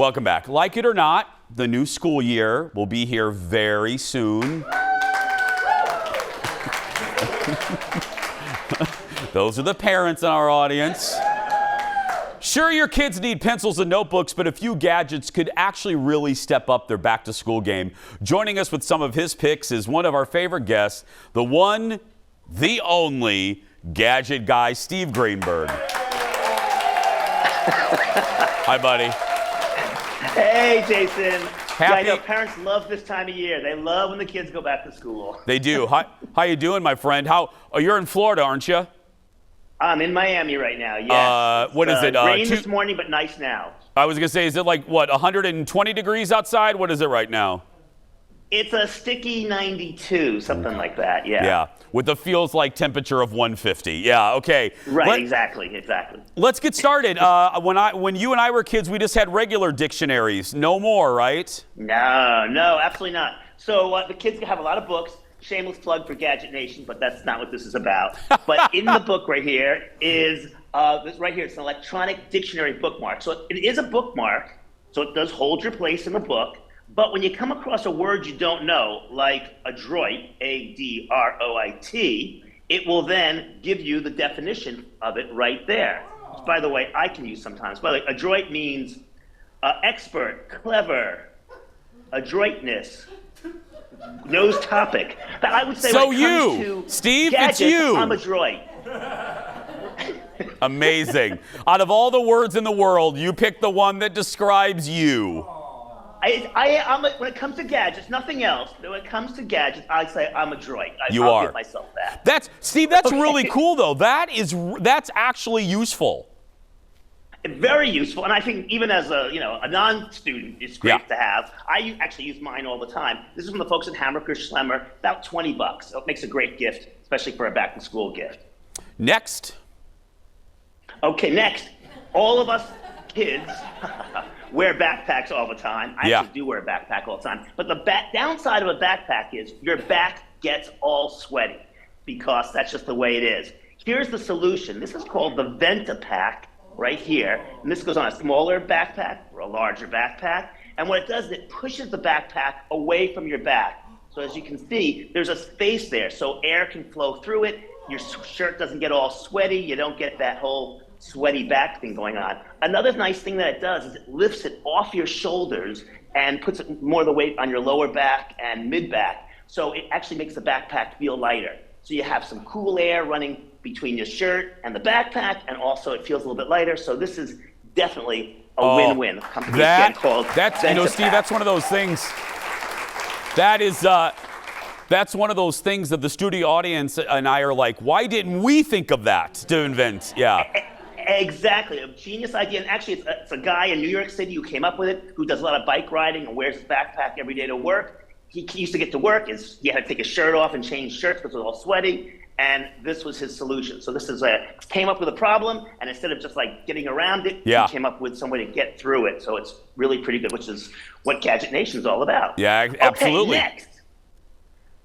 Welcome back. Like it or not, the new school year will be here very soon. Those are the parents in our audience. Sure, your kids need pencils and notebooks, but a few gadgets could actually really step up their back-to-school game. Joining us with some of his picks is one of our favorite guests, the one, the only Gadget Guy, Steve Greenberg. Hi, buddy. Hey, Jason. Happy. Yeah, I know parents love this time of year. They love when the kids go back to school. They do. How you doing, my friend? You're in Florida, aren't you? I'm in Miami right now, yes. What is it? Rain this morning, but nice now. I was going to say, is it like, 120 degrees outside? What is it right now? It's a sticky 92, something like that, yeah. Yeah, with the feels like temperature of 150. Yeah, okay. Right, exactly. Let's get started. When you and I were kids, we just had regular dictionaries. No more, right? No, absolutely not. So the kids have a lot of books. Shameless plug for Gadget Nation, but that's not what this is about. But in the book right here is, this right here, it's an electronic dictionary bookmark. So it is a bookmark, so it does hold your place in the book. But when you come across a word you don't know, like adroit, A-D-R-O-I-T, it will then give you the definition of it right there. Which, by the way, I can use sometimes. By the way, adroit means expert, clever, adroitness, knows topic. But I would say so when it comes to Steve, gadgets, it's you. I'm adroit. Amazing. Out of all the words in the world, you picked the one that describes you. When it comes to gadgets, nothing else. When it comes to gadgets, I say I'm adroit. I'll give myself that. Steve, that's really cool, though. That's actually useful. Very useful, and I think even as a non-student, it's great to have. I actually use mine all the time. This is from the folks at Hammacher Schlemmer, about $20. So it makes a great gift, especially for a back-to-school gift. Next. Okay, next. All of us kids wear backpacks all the time. I actually do wear a backpack all the time. But the downside of a backpack is your back gets all sweaty because that's just the way it is. Here's the solution. This is called the Ventapack. Right here, and this goes on a smaller backpack or a larger backpack, and what it does is it pushes the backpack away from your back. So as you can see, there's a space there, so air can flow through it, your shirt doesn't get all sweaty, you don't get that whole sweaty back thing going on. Another nice thing that it does is it lifts it off your shoulders and puts it more of the weight on your lower back and mid-back, so it actually makes the backpack feel lighter. So you have some cool air running between your shirt and the backpack, and also it feels a little bit lighter. So this is definitely a win-win. Steve, that's one of those things. That's one of those things that the studio audience and I are like, why didn't we think of that to invent? Yeah. Exactly, a genius idea. And actually, it's a guy in New York City who came up with it, who does a lot of bike riding and wears his backpack every day to work. He used to get to work, he had to take his shirt off and change shirts because it was all sweaty. And this was his solution. So this is came up with a problem, and instead of just like getting around it, he came up with some way to get through it. So it's really pretty good, which is what Gadget Nation is all about. Yeah, absolutely. Okay,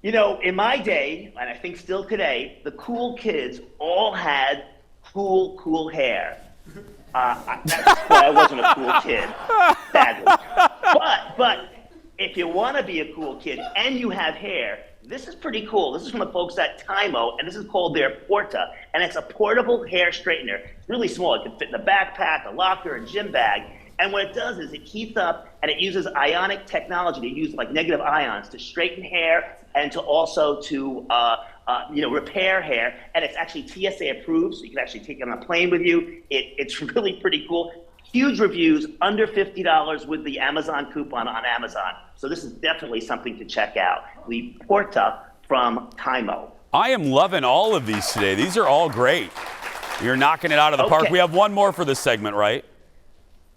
next. In my day, and I think still today, the cool kids all had cool hair. That's why I wasn't a cool kid, sadly. But if you want to be a cool kid and you have hair, this is pretty cool. This is from the folks at Tymo, and this is called their Porta, and it's a portable hair straightener. It's really small. It can fit in a backpack, a locker, a gym bag, and what it does is it heats up, and it uses ionic technology to use like negative ions to straighten hair and to also to repair hair, and it's actually TSA approved, so you can actually take it on a plane with you. It's really pretty cool. Huge reviews, under $50 with the Amazon coupon on Amazon. So this is definitely something to check out. The Porta from Tymo. I am loving all of these today. These are all great. You're knocking it out of the park. We have one more for this segment, right?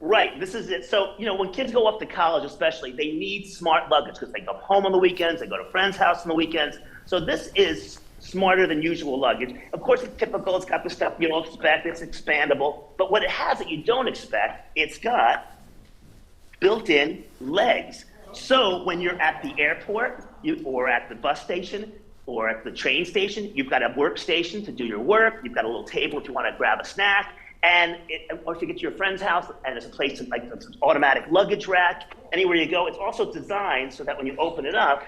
Right, this is it. So, when kids go off to college especially, they need smart luggage because they go home on the weekends, they go to friends' house on the weekends. So this is smarter than usual luggage. Of course, it's typical. It's got the stuff you don't expect. It's expandable. But what it has that you don't expect, it's got built-in legs. So when you're at the airport or at the bus station or at the train station, you've got a workstation to do your work. You've got a little table if you want to grab a snack. Or if you get to your friend's house and there's a place to, like, it's an automatic luggage rack, anywhere you go, it's also designed so that when you open it up,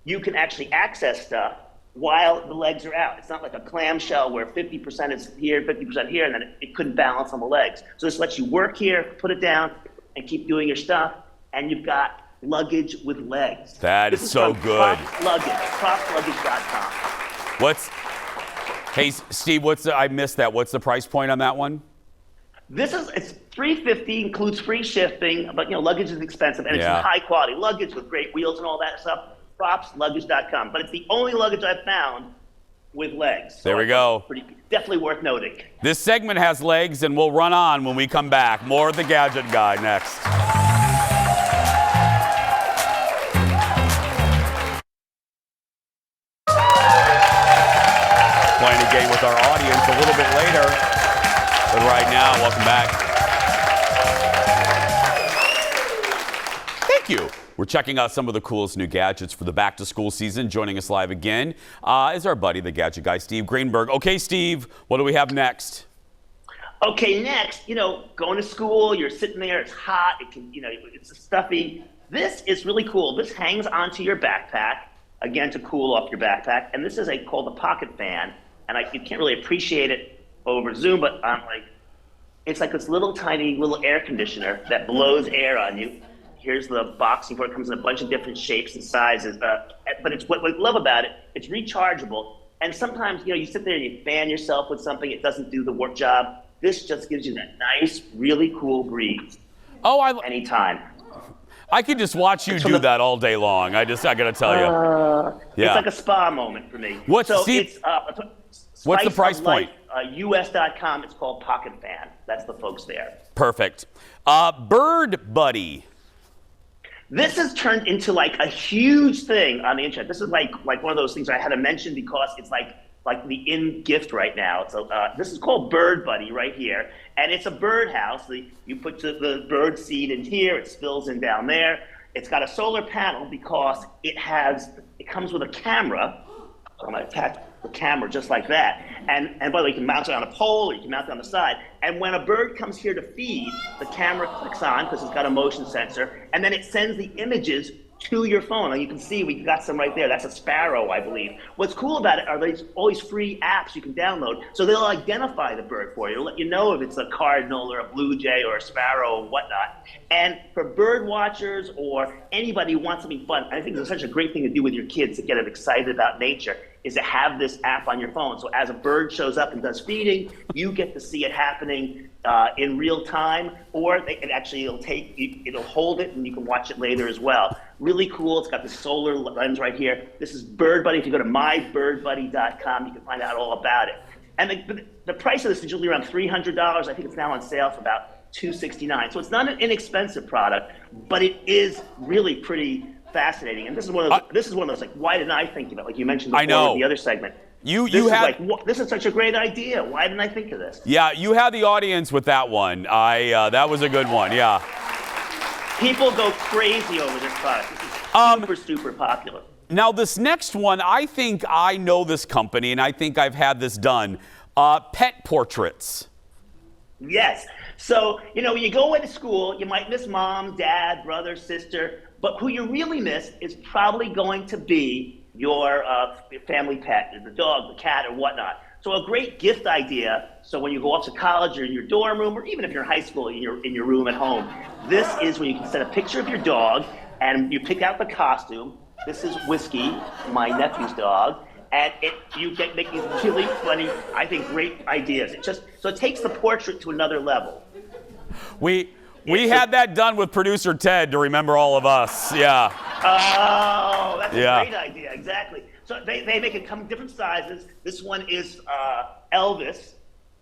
you can actually access stuff while the legs are out. It's not like a clamshell where 50% is here, 50% here, and then it couldn't balance on the legs. So this lets you work here, put it down, and keep doing your stuff, and you've got luggage with legs. That is so good. Propsluggage.com. Hey, Steve, I missed that. What's the price point on that one? It's $350, includes free shipping, but luggage is expensive, and it's high quality luggage with great wheels and all that stuff. Propsluggage.com, but it's the only luggage I've found with legs. So there we go. Definitely worth noting. This segment has legs, and we'll run on when we come back. More of the Gadget Guy next. Playing a game with our audience a little bit later, but right now, welcome back. Thank you. We're checking out some of the coolest new gadgets for the back-to-school season. Joining us live again is our buddy, the Gadget Guy, Steve Greenberg. Okay, Steve, what do we have next? Okay, next, going to school, you're sitting there, it's hot, it's stuffy. This is really cool. This hangs onto your backpack, again, to cool off your backpack. And this is called a pocket fan. And you can't really appreciate it over Zoom, but it's like this little tiny little air conditioner that blows air on you. Here's the box for it. Comes in a bunch of different shapes and sizes. But it's what I love about it, it's rechargeable. And sometimes, you sit there and you fan yourself with something, it doesn't do the work job. This just gives you that nice, really cool breeze. Anytime. I could just watch you do that all day long. I gotta tell you. It's like a spa moment for me. What's the price point? US.com. It's called Pocket Fan. That's the folks there. Perfect. Bird Buddy. This has turned into like a huge thing on the internet. This is like one of those things I had to mention because it's like the in gift right now. So this is called Bird Buddy right here, and it's a bird house. You put the bird seed in here, it spills in down there. It's got a solar panel because it comes with a camera. So I'm gonna attach the camera just like that. And by the way, you can mount it on a pole or you can mount it on the side. And when a bird comes here to feed, the camera clicks on because it's got a motion sensor, and then it sends the images to your phone. And you can see we got some right there. That's a sparrow, I believe. What's cool about it are these always free apps you can download. So they'll identify the bird for you. It'll let you know if it's a cardinal or a blue jay or a sparrow or whatnot. And for bird watchers or anybody who wants something fun, I think it's such a great thing to do with your kids to get them excited about nature, is to have this app on your phone. So as a bird shows up and does feeding, you get to see it happening in real time, or it'll hold it and you can watch it later as well. Really cool. It's got the solar lens right here. This is Bird Buddy. If you go to mybirdbuddy.com, you can find out all about it. And the price of this is usually around $300. I think it's now on sale for about $269. So it's not an inexpensive product, but it is really pretty fascinating. And this is one of those like, why didn't I think of it? Like you mentioned before with the other segment. This is such a great idea. Why didn't I think of this? Yeah, you had the audience with that one. That was a good one. Yeah. People go crazy over this product. This is super popular. Now, this next one, I think I know this company, and I think I've had this done. Pet portraits. Yes. So, when you go into school, you might miss mom, dad, brother, sister, but who you really miss is probably going to be your family pet, the dog, the cat, or whatnot. So a great gift idea, so when you go off to college or in your dorm room, or even if you're in high school, in your room at home, this is when you can set a picture of your dog, and you pick out the costume. This is Whiskey, my nephew's dog, and you make these really funny, I think, great ideas. So it takes the portrait to another level. We had that done with producer Ted to remember all of us. Yeah. Oh, that's a great idea. Exactly. So they make it come in different sizes. This one is Elvis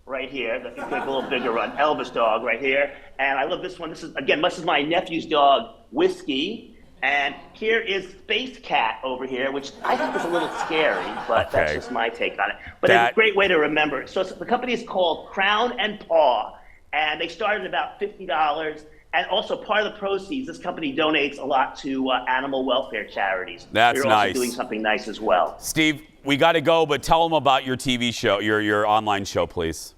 right here. That can make a little bigger one. Elvis dog right here. And I love this one. This is my nephew's dog, Whiskey. And here is Space Cat over here, which I think is a little scary, but that's just my take on it. But it's a great way to remember it. So the company is called Crown and Paw, and they started at about $50. And also part of the proceeds, this company donates a lot to animal welfare charities. That's You're nice. also doing something nice as well. Steve, we got to go, but tell them about your TV show, your online show, please.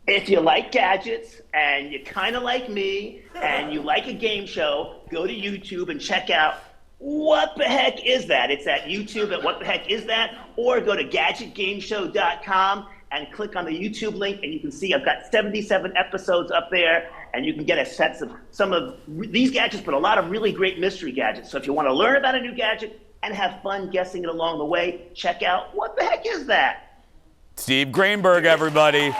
If you like gadgets and you kind of like me and you like a game show, go to YouTube and check out What the Heck Is That? It's at YouTube at What the Heck Is That? Or go to GadgetGameShow.com and click on the YouTube link, and you can see I've got 77 episodes up there, and you can get a sense of some of these gadgets, but a lot of really great mystery gadgets. So if you want to learn about a new gadget and have fun guessing it along the way, check out What the Heck Is That? Steve Greenberg, everybody.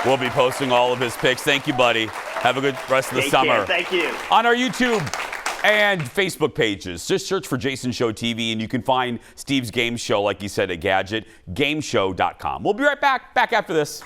We'll be posting all of his picks. Thank you, buddy. Have a good rest of the summer. Thank you. On our YouTube and Facebook pages, just search for Jason Show TV, and you can find Steve's game show, like he said, at GadgetGameShow.com. We'll be right back after this.